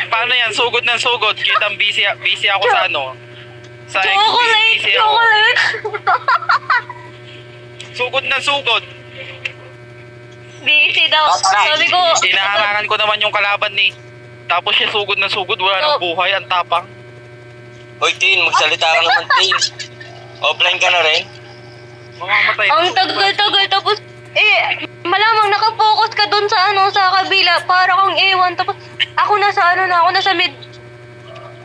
Paano yan? Sugod ng sugod. Kitang busy ako sa ano. Sa Chocolate! busy ako. Chocolate! Sugod ng sugod. Busy daw. Sabi ko, Hinaharangan ko naman yung kalaban ni. Tapos siya sugod ng sugod. Wala nang buhay. Ang tapang. Hoy, Tin, magsalita ka naman, Tin. Offline ka na rin? Mamamatay. ang tagal-tagal tapos, malamang nakapokus ka dun sa sa kabila. Para kang ewan. Tapos, ako nasa mid.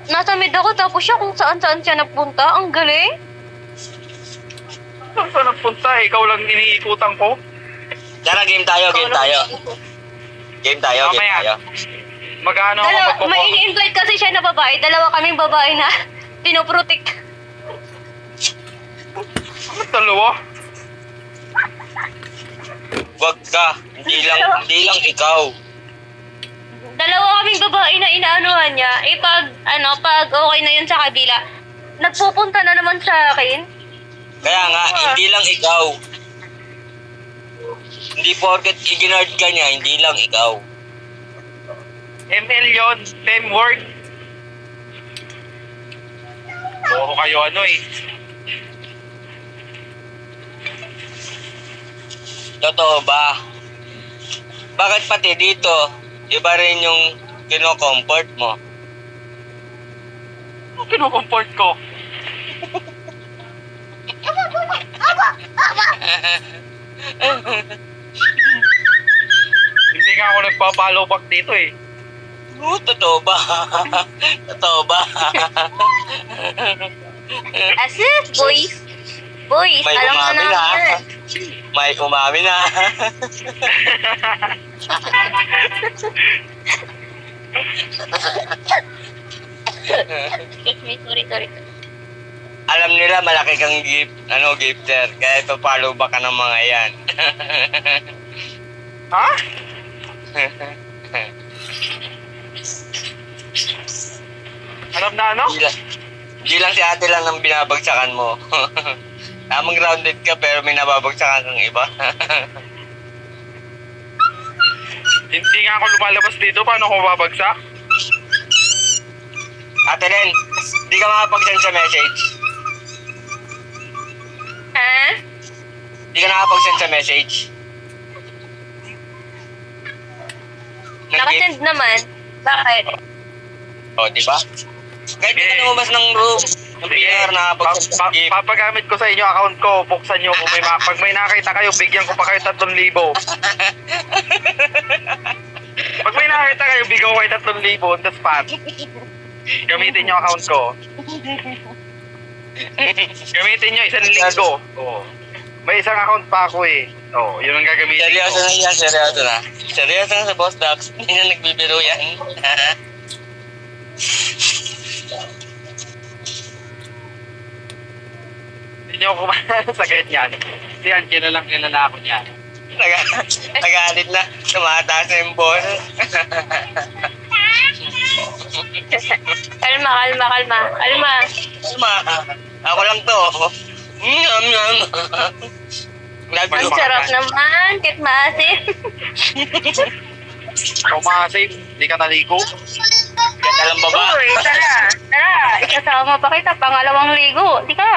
Nasa mid ako, tapos siya kung saan-saan siya napunta. Ang galing. Saan nagpunta? Ikaw lang iniikutan ko. Tara, game tayo. Game tayo. Magkano ako magkukuha? May ini-invite kasi siya na babae. Dalawa kaming babae na pinoprotect. Ano dalawa? Wag ka. Hindi lang ikaw. Dalawa kaming babae na inaanuhan niya. Pag okay na yun sa kabila, nagpupunta na naman sa akin. Kaya nga, hindi lang ikaw. Hindi porket iginard ka niya, hindi lang ikaw. ML yun. Teamwork. Oo kayo Totoo ba? Bakit pati dito, iba rin yung kino-comfort mo? Ano kinukomport ko? Hindi nga ako nagpa-follow back dito eh. Totoo ba? Totoo ba? Assist, boys. Boys, May alam mo umamin na. na. May umamin na. Excuse me, sorry. Alam nila malaki kang gifter. Kaya ito follow back ka ng mga yan. Ha? Alam na ano? Di lang si ate lang ang binabagsakan mo. Tamang grounded ka pero may nababagsakan kang iba. Hindi nga ako lumalabas dito. Paano ako babagsak? Ate Len, di ka makapag-send sa message. Ha? Di ka nakapag-send sa message. Nakasend naman. Bakit? O, di ba? Kahit di ka lumabas ng room, ng PR nakapag-send sa gift. Papagamit ko sa inyo account ko. Buksan nyo. Pag may nakita kayo, bigyan ko pa kayo 3,000. Pag may nakita kayo, bigyan ko kayo 3,000 on the spot. Gamitin nyo account ko. Gamitin nyo 1 linggo. Oh. May isang account pa ako eh. Oh, yun ang gagamitin Seryoso ko. na yan, seryoso na. Seryoso na sa Boss Dax. Hindi na nagbibiro yan. Hindi nyo ako sa ganyan. Si Angela lang kilala ako niyan. Nagalit na. Tumataas na yung boss. Kalma. Ako lang to. Ang sarap naman, kahit maasim. Kumasip, hindi ka naligo. Ganda lang baba. Uy, tara, ikasama pa kita, pangalawang ligo. Di ka.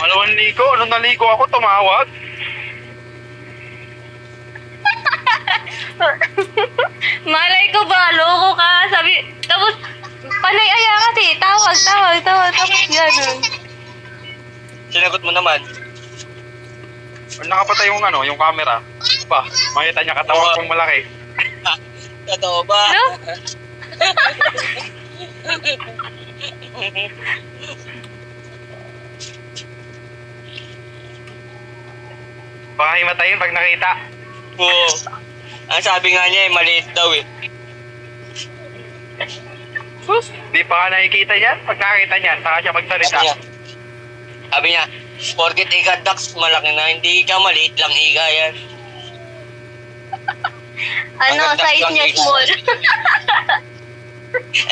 Malawang ligo, anong naligo ako, tumawag. Malay ko ba, loko ka. Sabi, tapos, panay aya kasi, tawag. Tapos, gano'n. Sinagot mo naman. Nakapatay yung yung camera. Ba, makita niya katawan kong malaki. Totoo ba? Ano? Baka himatayin pag nakita. Oo. Ang sabi nga niya maliit daw eh. Sus, di pa ka nakikita niyan. Pag nakita niyan, saka siya magsalita. Sabi niya, porket ika Dax, malaki na. Hindi ka maliit lang ika yan. Ano, Ang ganda size lang niya ika. small.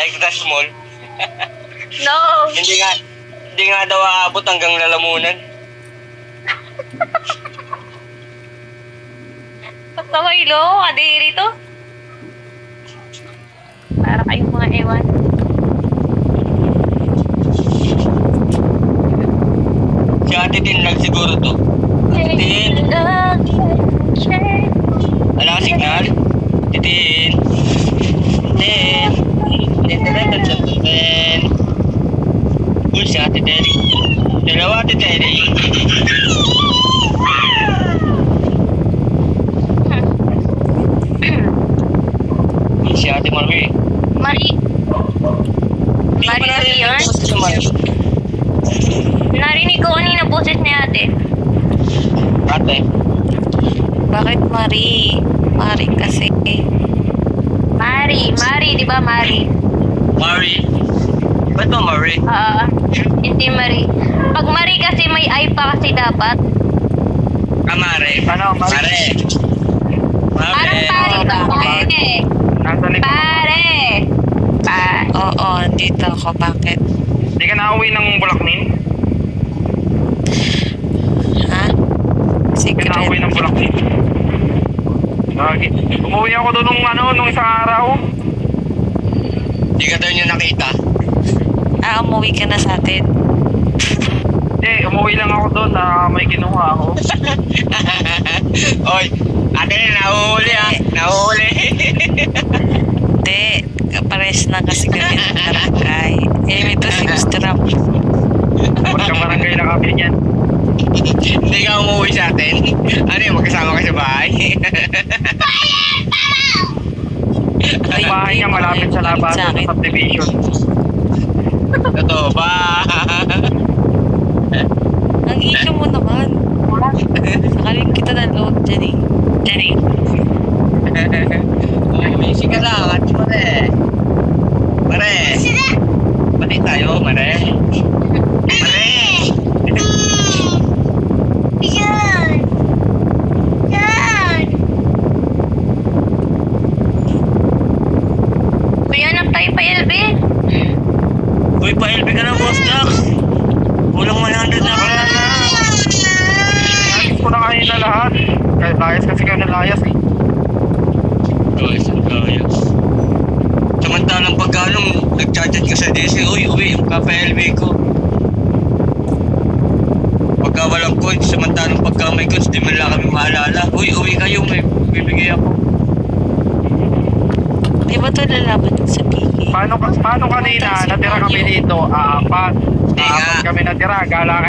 Extra small. No. Hindi nga daw aabot hanggang lalamunan. Pagkaway lo, kadiri to. Para kayong mga ewan. Si Ate Tin lang siguro to. Ate Tin, wala ka signal? Ate Tin. Tin. Tin. Uy, si Ate Tin. Dalawa Ate Tin. Si Ate Marie. Mari. Mari kasi yun? Si Marie. Narinig ko kanina boses ni ate. Ate. Bakit Mari? Mari kasi. Mari, di ba Mari? Marie. Ba't ba Marie? Hindi Mari. Pag Mari kasi may I pa kasi dapat. Mare. Ano, Mare? Mare. Parang pare ba? Pare. Nasa likod. Pare. Oo, dito ako. Bakit? Hindi ka nauwi ng Bulaknin? Ha? Hindi ka nauwi Secret. ng Bulaknin? Lagi. Umuwi ako doon nung isang araw. Di ka daw niyo nakita. Umuwi ka na sa atin. Umuwi lang ako doon na may kinuha ako. Oy, ate, nahuhuli ah. Nahuhuli. Hindi. Pares na kasi kami ng barangay. Ito si Mr. Ram. Magkabarangay na kami niyan. Hindi ka umuwi sa atin. Ano yun, magkasama ka sa bahay? Ang bahay niya malapit sa labasan ng subdivision. Totoo ba? Ang issue mo naman. Sakaling kita ng load dyan eh. Ay, may ka lang. At Mare. Mare. Pati tayo, Mare. Mare. Kuya, anak tayo pa LB. Uy, pa-LB ka na, Boss Dax. Kulang 100 na ka na. Ayos ko na kayo na lahat. Layas kasi kayo na layas eh. Guys, ang layas. Samantalang pagka nag-chat ka sa DC, uwi yung kapa-LB ko. Pagka walang coins, samantalang pagka may coins, di man lang kami maalala. Uwi kayo, may bibigay ako. Di ba ito lalaban sa PK? Paano kanina natira kami dito? Apat. Hindi nga. Apat kami natira. Gala